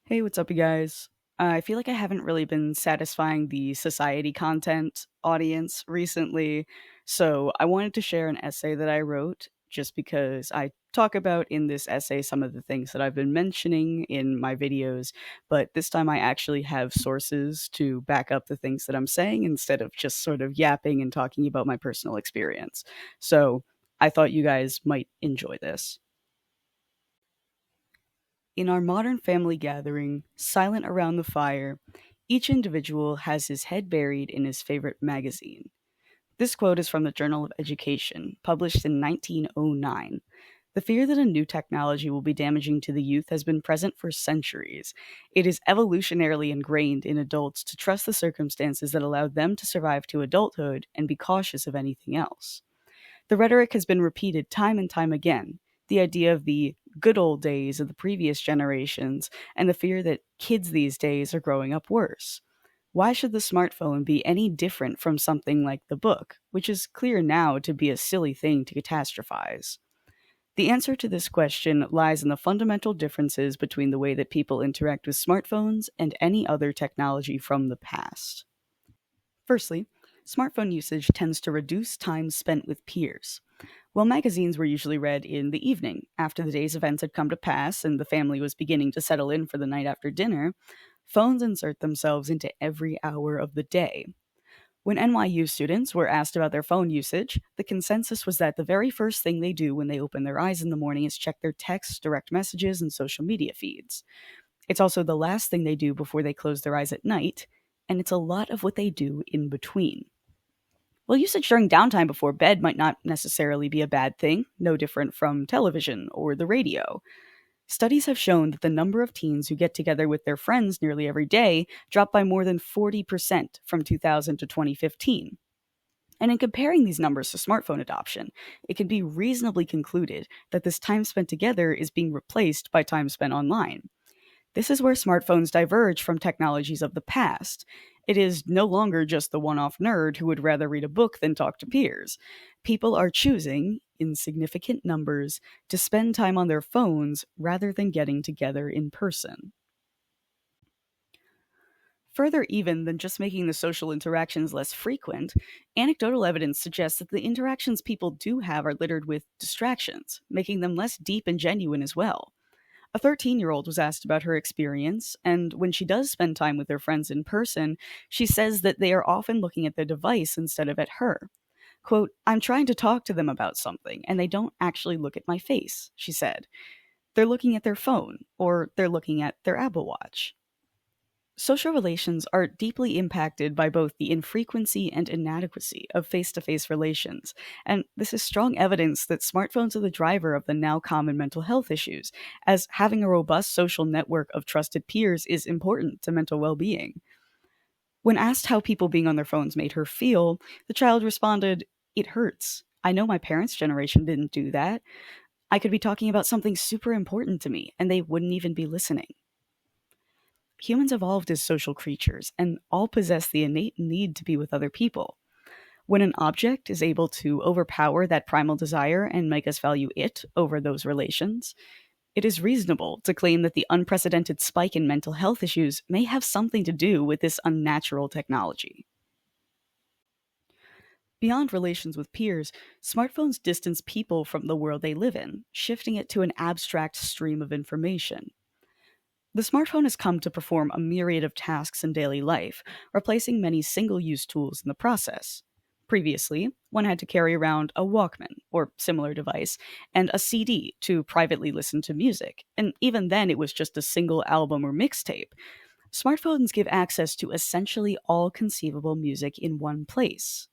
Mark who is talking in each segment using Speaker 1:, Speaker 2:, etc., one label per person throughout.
Speaker 1: Hey, what's up, you guys? I feel like I haven't really been satisfying the society content audience recently, so I wanted to share an essay that I wrote just because I talk about in this essay some of the things that I've been mentioning in my videos, but this time I actually have sources to back up the things that I'm saying instead of just sort of yapping and talking about my personal experience. So I thought you guys might enjoy this. In our modern family gathering, silent around the fire, each individual has his head buried in his favorite magazine. This quote is from the Journal of Education, published in 1909. The fear that a new technology will be damaging to the youth has been present for centuries. It is evolutionarily ingrained in adults to trust the circumstances that allowed them to survive to adulthood and be cautious of anything else. The rhetoric has been repeated time and time again. The idea of the good old days of the previous generations and the fear that kids these days are growing up worse. Why should the smartphone be any different from something like the book, which is clear now to be a silly thing to catastrophize? The answer to this question lies in the fundamental differences between the way that people interact with smartphones and any other technology from the past. Firstly, smartphone usage tends to reduce time spent with peers. While magazines were usually read in the evening, after the day's events had come to pass and the family was beginning to settle in for the night after dinner, phones insert themselves into every hour of the day. When NYU students were asked about their phone usage, the consensus was that the very first thing they do when they open their eyes in the morning is check their texts, direct messages, and social media feeds. It's also the last thing they do before they close their eyes at night, and it's a lot of what they do in between. Well, usage during downtime before bed might not necessarily be a bad thing, no different from television or the radio. Studies have shown that the number of teens who get together with their friends nearly every day dropped by more than 40% from 2000 to 2015. And in comparing these numbers to smartphone adoption, it can be reasonably concluded that this time spent together is being replaced by time spent online. This is where smartphones diverge from technologies of the past. It is no longer just the one off nerd who would rather read a book than talk to peers. People are choosing, in significant numbers, to spend time on their phones rather than getting together in person. Further, even than just making the social interactions less frequent, anecdotal evidence suggests that the interactions people do have are littered with distractions, making them less deep and genuine as well. A 13-year-old was asked about her experience, and when she does spend time with her friends in person, she says that they are often looking at their device instead of at her. Quote, I'm trying to talk to them about something, and they don't actually look at my face, she said. They're looking at their phone, or they're looking at their Apple Watch. Social relations are deeply impacted by both the infrequency and inadequacy of face to face relations, and this is strong evidence that smartphones are the driver of the now common mental health issues, as having a robust social network of trusted peers is important to mental well being. When asked how people being on their phones made her feel, the child responded, It hurts. I know my parents' generation didn't do that. I could be talking about something super important to me, and they wouldn't even be listening. Humans evolved as social creatures and all possess the innate need to be with other people. When an object is able to overpower that primal desire and make us value it over those relations, it is reasonable to claim that the unprecedented spike in mental health issues may have something to do with this unnatural technology. Beyond relations with peers, smartphones distance people from the world they live in, shifting it to an abstract stream of information. The smartphone has come to perform a myriad of tasks in daily life, replacing many single use tools in the process. Previously, one had to carry around a Walkman, or similar device, and a CD to privately listen to music, and even then it was just a single album or mixtape. Smartphones give access to essentially all conceivable music in one place.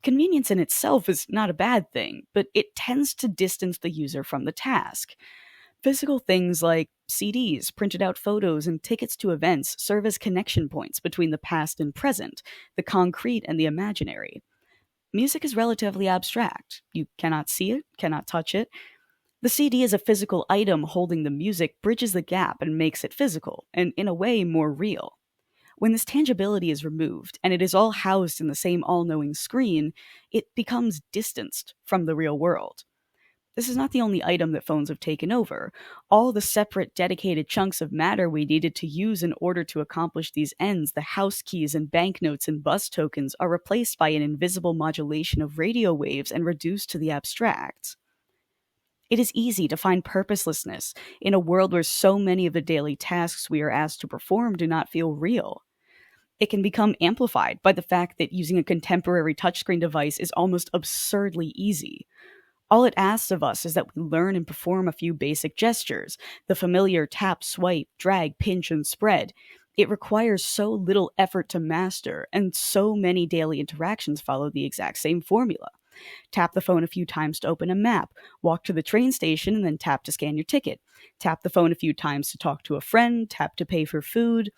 Speaker 1: Convenience in itself is not a bad thing, but it tends to distance the user from the task. Physical things like CDs, printed out photos, and tickets to events serve as connection points between the past and present, the concrete and the imaginary. Music is relatively abstract. You cannot see it, cannot touch it. The CD as a physical item holding the music bridges the gap and makes it physical, and in a way more real. When this tangibility is removed and it is all housed in the same all knowing screen, it becomes distanced from the real world. This is not the only item that phones have taken over. All the separate, dedicated chunks of matter we needed to use in order to accomplish these ends, the house keys and banknotes and bus tokens, are replaced by an invisible modulation of radio waves and reduced to the abstract. It is easy to find purposelessness in a world where so many of the daily tasks we are asked to perform do not feel real. It can become amplified by the fact that using a contemporary touchscreen device is almost absurdly easy. All it asks of us is that we learn and perform a few basic gestures, the familiar tap, swipe, drag, pinch, and spread. It requires so little effort to master, and so many daily interactions follow the exact same formula. Tap the phone a few times to open a map, walk to the train station, and then tap to scan your ticket. Tap the phone a few times to talk to a friend, tap to pay for food.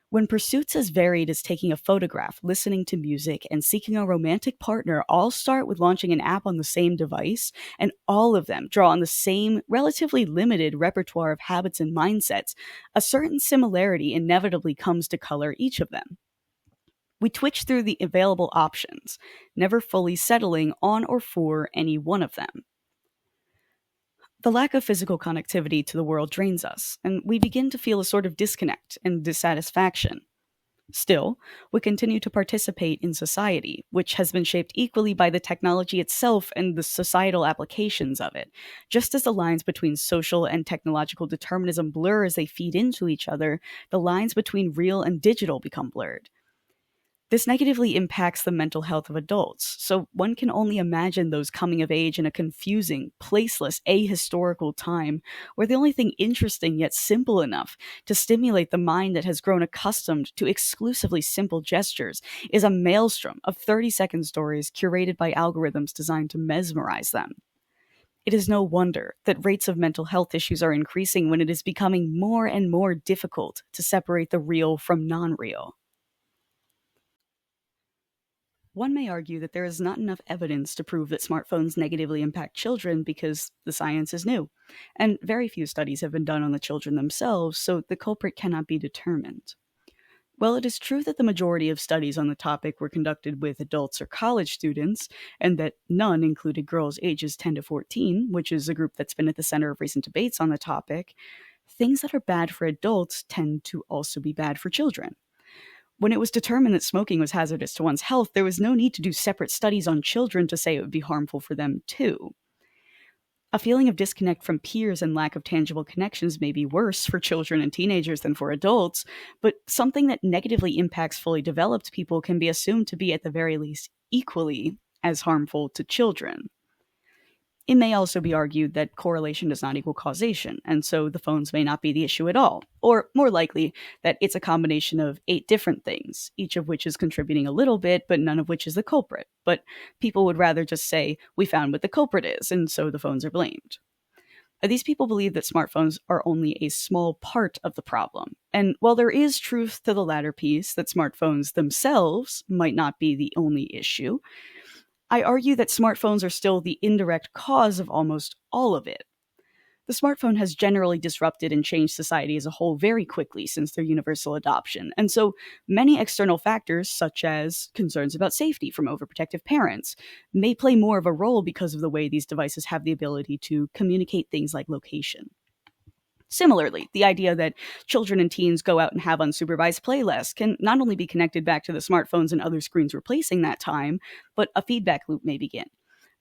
Speaker 1: When pursuits as varied as taking a photograph, listening to music, and seeking a romantic partner all start with launching an app on the same device, and all of them draw on the same, relatively limited repertoire of habits and mindsets, a certain similarity inevitably comes to color each of them. We twitch through the available options, never fully settling on or for any one of them. The lack of physical connectivity to the world drains us, and we begin to feel a sort of disconnect and dissatisfaction. Still, we continue to participate in society, which has been shaped equally by the technology itself and the societal applications of it. Just as the lines between social and technological determinism blur as they feed into each other, the lines between real and digital become blurred. This negatively impacts the mental health of adults, so one can only imagine those coming of age in a confusing, placeless, ahistorical time, where the only thing interesting yet simple enough to stimulate the mind that has grown accustomed to exclusively simple gestures is a maelstrom of 30-second stories curated by algorithms designed to mesmerize them. It is no wonder that rates of mental health issues are increasing when it is becoming more and more difficult to separate the real from non-real. One may argue that there is not enough evidence to prove that smartphones negatively impact children because the science is new, and very few studies have been done on the children themselves, so the culprit cannot be determined. While it is true that the majority of studies on the topic were conducted with adults or college students, and that none included girls ages 10 to 14, which is a group that's been at the center of recent debates on the topic, things that are bad for adults tend to also be bad for children. When it was determined that smoking was hazardous to one's health, there was no need to do separate studies on children to say it would be harmful for them too. A feeling of disconnect from peers and lack of tangible connections may be worse for children and teenagers than for adults, but something that negatively impacts fully developed people can be assumed to be at the very least equally as harmful to children. It may also be argued that correlation does not equal causation, and so the phones may not be the issue at all, or more likely, that it's a combination of 8 different things, each of which is contributing a little bit, but none of which is the culprit. But people would rather just say, we found what the culprit is, and so the phones are blamed. These people believe that smartphones are only a small part of the problem, and while there is truth to the latter piece, that smartphones themselves might not be the only issue, I argue that smartphones are still the indirect cause of almost all of it. The smartphone has generally disrupted and changed society as a whole very quickly since their universal adoption, and so many external factors, such as concerns about safety from overprotective parents, may play more of a role because of the way these devices have the ability to communicate things like location. Similarly, the idea that children and teens go out and have unsupervised play less can not only be connected back to the smartphones and other screens replacing that time, but a feedback loop may begin.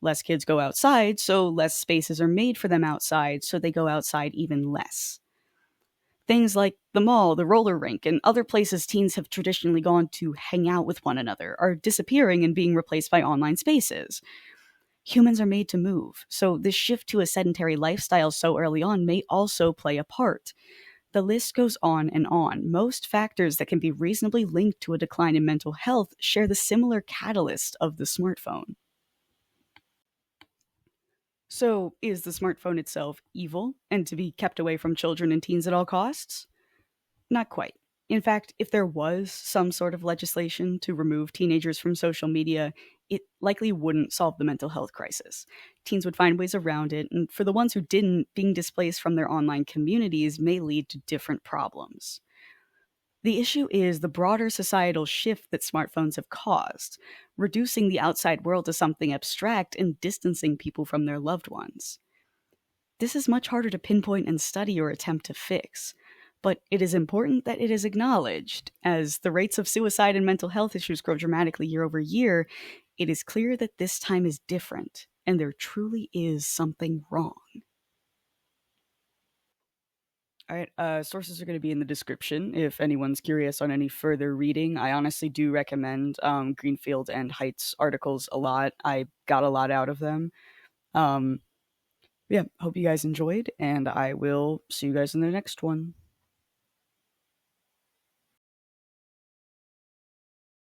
Speaker 1: Less kids go outside, so less spaces are made for them outside, so they go outside even less. Things like the mall, the roller rink, and other places teens have traditionally gone to hang out with one another are disappearing and being replaced by online spaces. Humans are made to move, so this shift to a sedentary lifestyle so early on may also play a part. The list goes on and on. Most factors that can be reasonably linked to a decline in mental health share the similar catalyst of the smartphone. So, is the smartphone itself evil and to be kept away from children and teens at all costs? Not quite. In fact, if there was some sort of legislation to remove teenagers from social media, it likely wouldn't solve the mental health crisis. Teens would find ways around it, and for the ones who didn't, being displaced from their online communities may lead to different problems. The issue is the broader societal shift that smartphones have caused, reducing the outside world to something abstract and distancing people from their loved ones. This is much harder to pinpoint and study or attempt to fix. But it is important that it is acknowledged. As the rates of suicide and mental health issues grow dramatically year over year, it is clear that this time is different, and there truly is something wrong. All right, sources are going to be in the description if anyone's curious on any further reading. I honestly do recommend Greenfield and Haidt's articles a lot. I got a lot out of them. Um, yeah, hope you guys enjoyed, and I will see you guys in the next one.